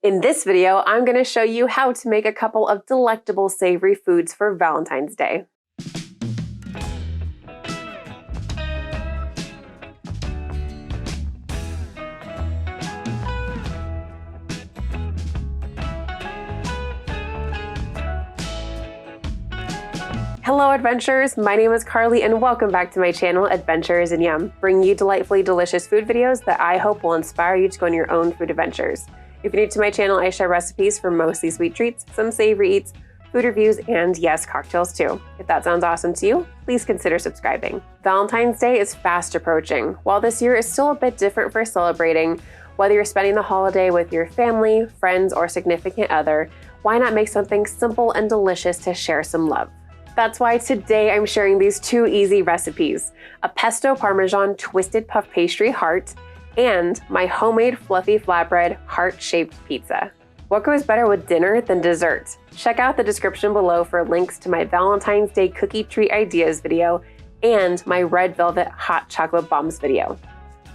In this video, I'm going to show you how to make a couple of delectable savory foods for Valentine's Day. Hello adventurers, my name is Carly and welcome back to my channel Adventures in Yum, bringing you delightfully delicious food videos that I hope will inspire you to go on your own food adventures. If you're new to my channel, I share recipes for mostly sweet treats, some savory eats, food reviews, and yes, cocktails too. If that sounds awesome to you, please consider subscribing. Valentine's Day is fast approaching. While this year is still a bit different for celebrating, whether you're spending the holiday with your family, friends, or significant other, why not make something simple and delicious to share some love? That's why today I'm sharing these two easy recipes, a pesto Parmesan twisted puff pastry heart, and my homemade fluffy flatbread heart-shaped pizza. What goes better with dinner than dessert? Check out the description below for links to my Valentine's Day cookie treat ideas video and my red velvet hot chocolate bombs video.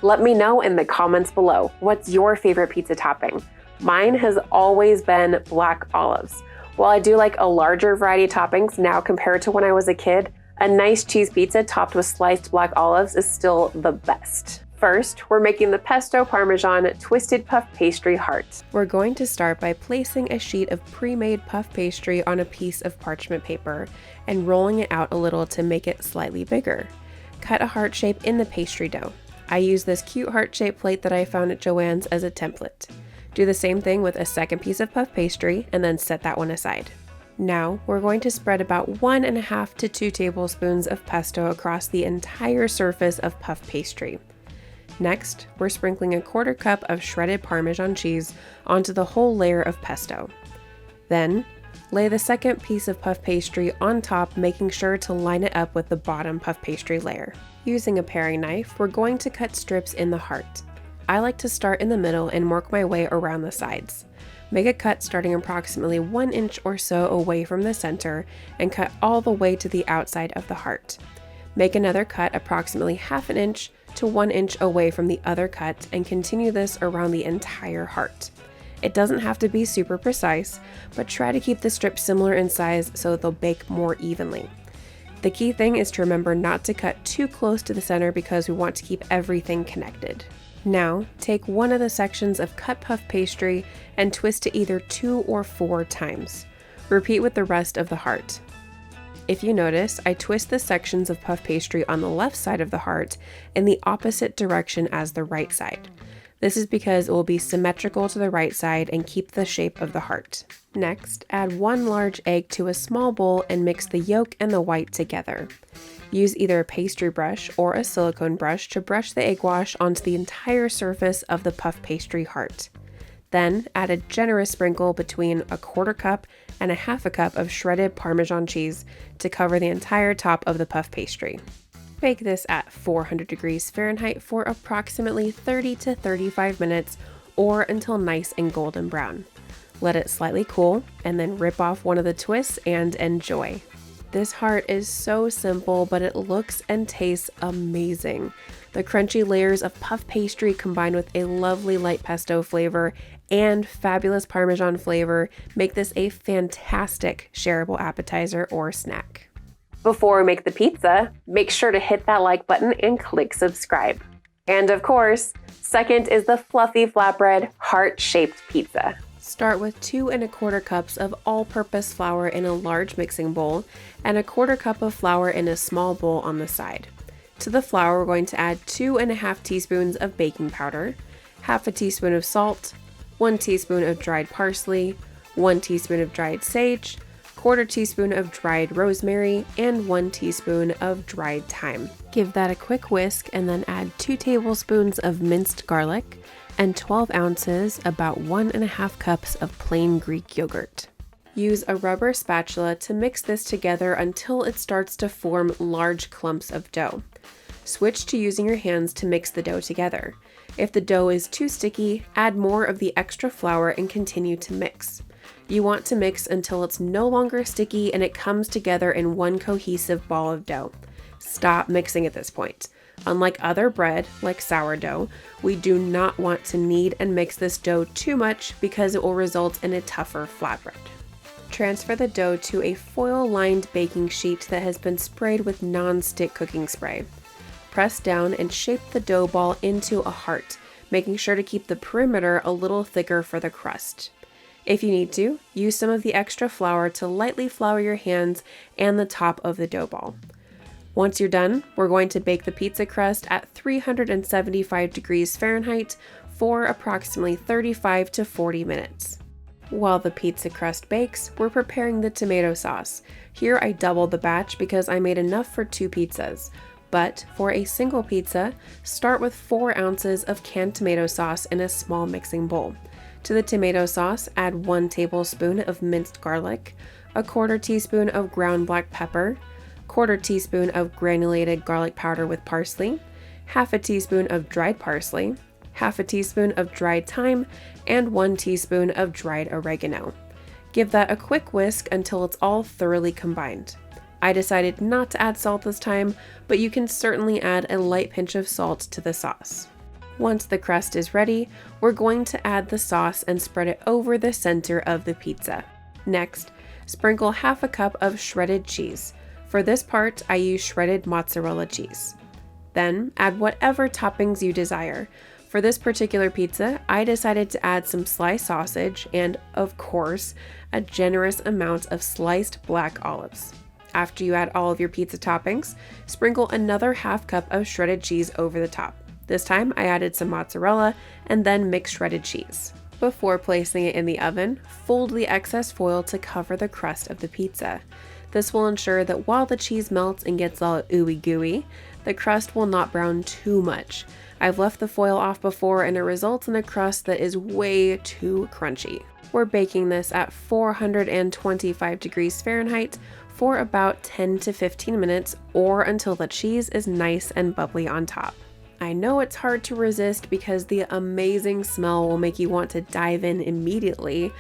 Let me know in the comments below, what's your favorite pizza topping? Mine has always been black olives. While I do like a larger variety of toppings now compared to when I was a kid, a nice cheese pizza topped with sliced black olives is still the best. First, we're making the pesto Parmesan twisted puff pastry heart. We're going to start by placing a sheet of pre-made puff pastry on a piece of parchment paper and rolling it out a little to make it slightly bigger. Cut a heart shape in the pastry dough. I use this cute heart-shaped plate that I found at Joann's as a template. Do the same thing with a second piece of puff pastry and then set that one aside. Now, we're going to spread about 1.5 to 2 tablespoons of pesto across the entire surface of puff pastry. Next, we're sprinkling a 1/4 cup of shredded Parmesan cheese onto the whole layer of pesto. Then, lay the second piece of puff pastry on top, making sure to line it up with the bottom puff pastry layer. Using a paring knife, we're going to cut strips in the heart. I like to start in the middle and work my way around the sides. Make a cut starting approximately 1 inch or so away from the center and cut all the way to the outside of the heart. Make another cut approximately 1/2 inch to 1 inch away from the other cut and continue this around the entire heart. It doesn't have to be super precise, but try to keep the strips similar in size so they'll bake more evenly. The key thing is to remember not to cut too close to the center because we want to keep everything connected. Now, take one of the sections of cut puff pastry and twist it either 2 or 4 times. Repeat with the rest of the heart. If you notice, I twist the sections of puff pastry on the left side of the heart in the opposite direction as the right side. This is because it will be symmetrical to the right side and keep the shape of the heart. Next, add 1 large egg to a small bowl and mix the yolk and the white together. Use either a pastry brush or a silicone brush to brush the egg wash onto the entire surface of the puff pastry heart. Then add a generous sprinkle between a 1/4 cup and a 1/2 cup of shredded Parmesan cheese to cover the entire top of the puff pastry. Bake this at 400 degrees Fahrenheit for approximately 30 to 35 minutes or until nice and golden brown. Let it slightly cool and then rip off one of the twists and enjoy. This heart is so simple, but it looks and tastes amazing. The crunchy layers of puff pastry combined with a lovely light pesto flavor and fabulous Parmesan flavor make this a fantastic shareable appetizer or snack. Before we make the pizza, make sure to hit that like button and click subscribe. And of course, second is the fluffy flatbread heart-shaped pizza. Start with 2¼ cups of all-purpose flour in a large mixing bowl and a 1/4 cup of flour in a small bowl on the side. To the flour, we're going to add 2½ teaspoons of baking powder, 1/2 teaspoon of salt, 1 teaspoon of dried parsley, 1 teaspoon of dried sage, 1/4 teaspoon of dried rosemary, and 1 teaspoon of dried thyme. Give that a quick whisk and then add 2 tablespoons of minced garlic and 12 ounces, about 1½ cups of plain Greek yogurt. Use a rubber spatula to mix this together until it starts to form large clumps of dough. Switch to using your hands to mix the dough together. If the dough is too sticky, add more of the extra flour and continue to mix. You want to mix until it's no longer sticky and it comes together in one cohesive ball of dough. Stop mixing at this point. Unlike other bread, like sourdough, we do not want to knead and mix this dough too much because it will result in a tougher flatbread. Transfer the dough to a foil-lined baking sheet that has been sprayed with non-stick cooking spray. Press down and shape the dough ball into a heart, making sure to keep the perimeter a little thicker for the crust. If you need to, use some of the extra flour to lightly flour your hands and the top of the dough ball. Once you're done, we're going to bake the pizza crust at 375 degrees Fahrenheit for approximately 35 to 40 minutes. While the pizza crust bakes, we're preparing the tomato sauce. Here I doubled the batch because I made enough for 2 pizzas. But for a single pizza, start with 4 ounces of canned tomato sauce in a small mixing bowl. To the tomato sauce, add 1 tablespoon of minced garlic, a 1/4 teaspoon of ground black pepper, 1/4 teaspoon of granulated garlic powder with parsley, 1/2 teaspoon of dried parsley, 1/2 teaspoon of dried thyme, and 1 teaspoon of dried oregano. Give that a quick whisk until it's all thoroughly combined. I decided not to add salt this time, but you can certainly add a light pinch of salt to the sauce. Once the crust is ready, we're going to add the sauce and spread it over the center of the pizza. Next, sprinkle 1/2 cup of shredded cheese. For this part, I use shredded mozzarella cheese. Then, add whatever toppings you desire. For this particular pizza, I decided to add some sliced sausage and, of course, a generous amount of sliced black olives. After you add all of your pizza toppings, sprinkle another 1/2 cup of shredded cheese over the top. This time I added some mozzarella and then mixed shredded cheese. Before placing it in the oven, fold the excess foil to cover the crust of the pizza. This will ensure that while the cheese melts and gets all ooey gooey, the crust will not brown too much. I've left the foil off before and it results in a crust that is way too crunchy. We're baking this at 425 degrees Fahrenheit for about 10 to 15 minutes or until the cheese is nice and bubbly on top. I know it's hard to resist because the amazing smell will make you want to dive in immediately,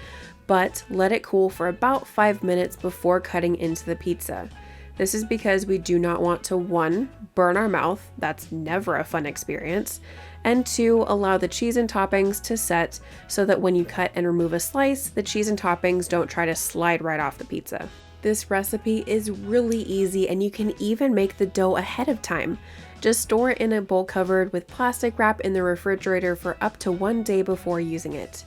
but let it cool for about 5 minutes before cutting into the pizza. This is because we do not want to 1. Burn our mouth, that's never a fun experience, and 2. Allow the cheese and toppings to set so that when you cut and remove a slice, the cheese and toppings don't try to slide right off the pizza. This recipe is really easy and you can even make the dough ahead of time. Just store it in a bowl covered with plastic wrap in the refrigerator for up to 1 day before using it.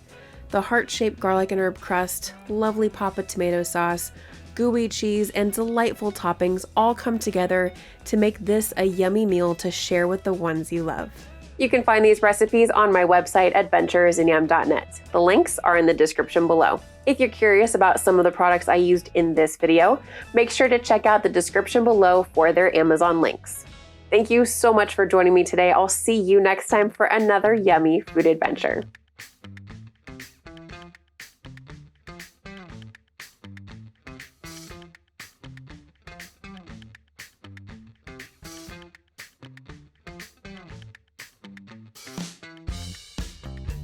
The heart-shaped garlic and herb crust, lovely pop of tomato sauce, gooey cheese, and delightful toppings all come together to make this a yummy meal to share with the ones you love. You can find these recipes on my website, adventuresandyum.net. The links are in the description below. If you're curious about some of the products I used in this video, make sure to check out the description below for their Amazon links. Thank you so much for joining me today. I'll see you next time for another yummy food adventure.